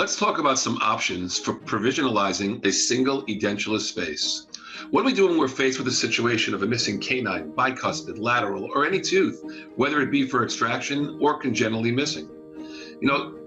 Let's talk about some options for provisionalizing a single edentulous space. What do we do when we're faced with a situation of a missing canine, bicuspid, lateral, or any tooth, whether it be for extraction or congenitally missing?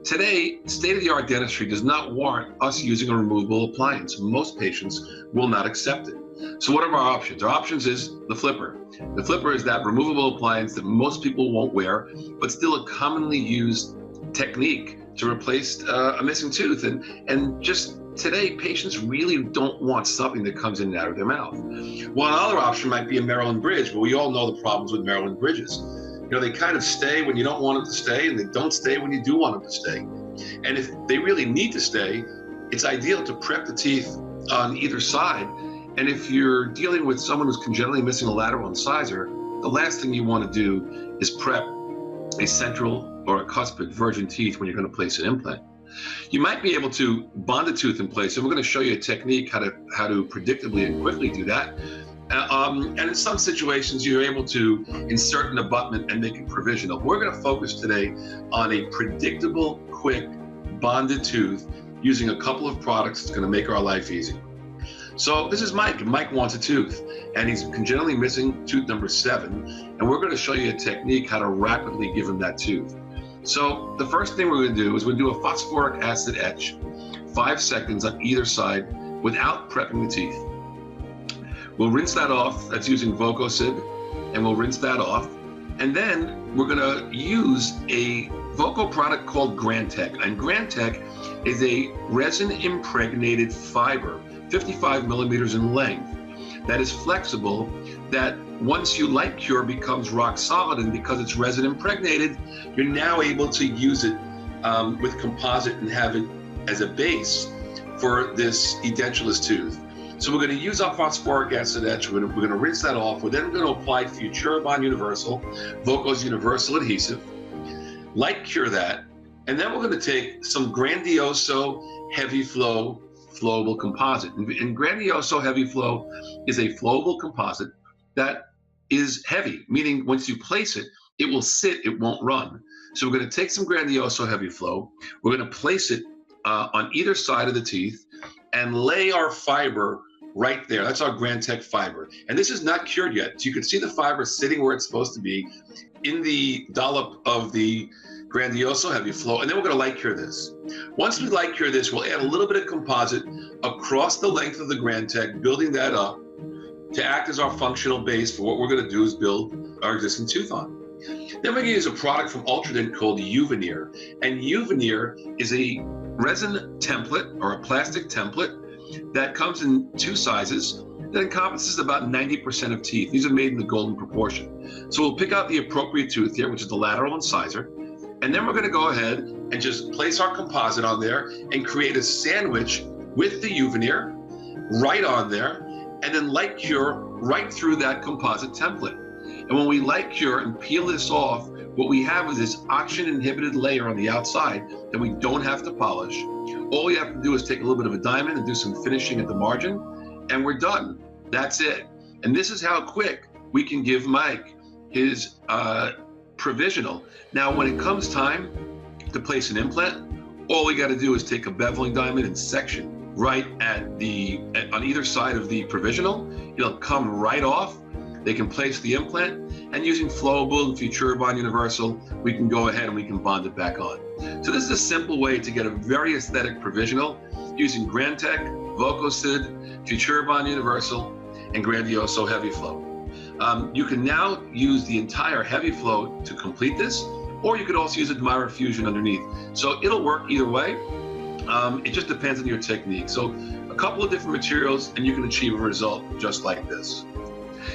Today, state-of-the-art dentistry does not warrant us using a removable appliance. Most patients will not accept it. So what are our options? Our options is the flipper. The flipper is that removable appliance that most people won't wear, but still a commonly used technique to replace a missing tooth. And just today, patients really don't want something that comes in and out of their mouth. Well, another option might be a Maryland bridge, but we all know the problems with Maryland bridges. They kind of stay when you don't want them to stay, and they don't stay when you do want them to stay. And if they really need to stay, it's ideal to prep the teeth on either side. And if you're dealing with someone who's congenitally missing a lateral incisor, the last thing you want to do is prep a central or a cuspid virgin teeth when you're going to place an implant. You might be able to bond the tooth in place, and we're going to show you a technique how to predictably and quickly do that. And in some situations, you're able to insert an abutment and make it provisional. We're going to focus today on a predictable, quick, bonded tooth using a couple of products that's going to make our life easy. So this is Mike, and Mike wants a tooth, and he's congenitally missing tooth number 7, and we're going to show you a technique how to rapidly give him that tooth. So the first thing we're going to do is we're going to do a phosphoric acid etch, 5 seconds on either side without prepping the teeth. We'll rinse that off. That's using Vococid, and we'll rinse that off. And then we're going to use a Voco product called Grantech. And Grantech is a resin-impregnated fiber, 55 millimeters in length, that is flexible, that once you light cure becomes rock solid, and because it's resin impregnated, you're now able to use it with composite and have it as a base for this edentulous tooth. So we're going to use our phosphoric acid etch. We're going to rinse that off. We're then going to apply Futuribond Universal, Voco's Universal Adhesive, light cure that, and then we're going to take some Grandioso Heavy Flow flowable composite. And Grandioso Heavy Flow is a flowable composite that is heavy, meaning once you place it, it will sit, it won't run. So we're going to take some Grandioso Heavy Flow, we're going to place it on either side of the teeth and lay our fiber right there. That's our Grantech fiber. And this is not cured yet. So you can see the fiber sitting where it's supposed to be in the dollop of the Grandioso Heavy Flow, and then we're going to light cure this. Once we light cure this, we'll add a little bit of composite across the length of the Grantech, building that up to act as our functional base for what we're going to do is build our existing tooth on. Then we're going to use a product from Ultradent called U-Veneer. And U-Veneer is a resin template or a plastic template that comes in 2 sizes that encompasses about 90% of teeth. These are made in the golden proportion. So we'll pick out the appropriate tooth here, which is the lateral incisor, and then we're going to go ahead and just place our composite on there and create a sandwich with the U-Veneer right on there, and then light cure right through that composite template. And when we light cure and peel this off, what we have is this oxygen-inhibited layer on the outside that we don't have to polish. All we have to do is take a little bit of a diamond and do some finishing at the margin, and we're done. That's it. And this is how quick we can give Mike his provisional. Now, when it comes time to place an implant, all we got to do is take a beveling diamond and section right on either side of the provisional. It'll come right off. They can place the implant, and using Flowable and Futuribond Universal, we can go ahead and we can bond it back on. So this is a simple way to get a very aesthetic provisional using Grantech, Vococid, Futuribond Universal, and Grandioso Heavy Flow. You can now use the entire Heavy Flow to complete this, or you could also use Admira Fusion underneath. So it'll work either way. It just depends on your technique. So a couple of different materials, and you can achieve a result just like this.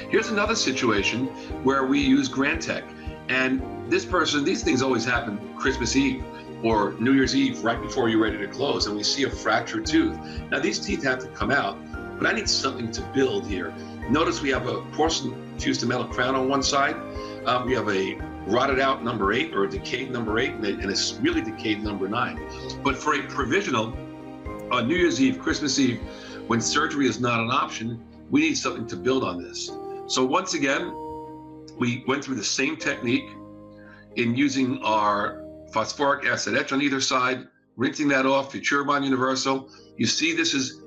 Here's another situation where we use Grantech, and these things always happen Christmas Eve or New Year's Eve right before you're ready to close, and we see a fractured tooth. Now these teeth have to come out, but I need something to build here. Notice we have a porcelain fused to metal crown on one side. We have a rotted out number 8 or a decayed number 8 and a really decayed number 9. But for a provisional on New Year's Eve, Christmas Eve, when surgery is not an option, we need something to build on this. So once again, we went through the same technique in using our phosphoric acid etch on either side, rinsing that off, Futuribond Universal. You see this is,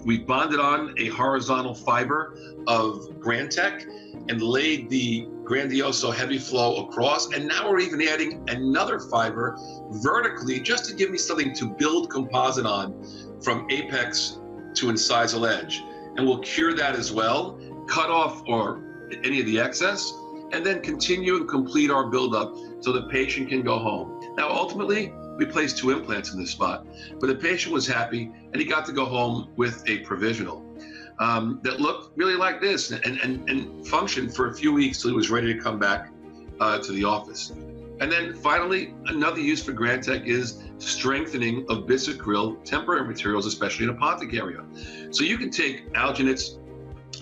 we bonded on a horizontal fiber of Grantech and laid the Grandioso Heavy Flow across. And now we're even adding another fiber vertically just to give me something to build composite on from apex to incisal edge. And we'll cure that as well, cut off or any of the excess, and then continue and complete our buildup so the patient can go home. Now, ultimately, we placed 2 implants in this spot, but the patient was happy and he got to go home with a provisional that looked really like this and functioned for a few weeks till he was ready to come back to the office. And then finally, another use for Grantech is strengthening of bisacryl temporary materials, especially in a pontic area. So you can take alginates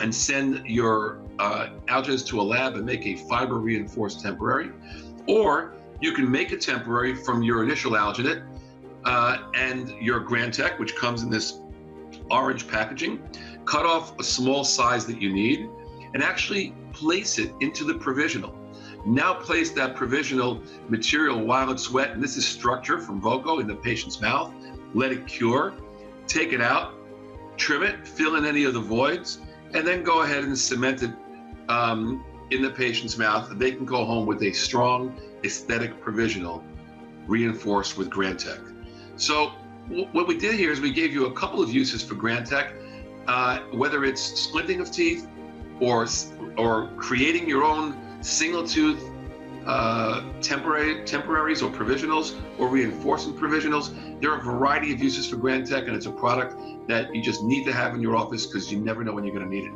and send your alginates to a lab and make a fiber reinforced temporary, or you can make a temporary from your initial alginate and your Grantech, which comes in this orange packaging, cut off a small size that you need, and actually place it into the provisional. Now place that provisional material while it's wet, and this is structure from Voco in the patient's mouth. Let it cure, take it out, trim it, fill in any of the voids, and then go ahead and cement it in the patient's mouth. They can go home with a strong aesthetic provisional reinforced with Grantech. So what we did here is we gave you a couple of uses for Grantech, whether it's splinting of teeth or creating your own single tooth temporaries or provisionals or reinforcing provisionals. There are a variety of uses for Grantech, and it's a product that you just need to have in your office because you never know when you're going to need it.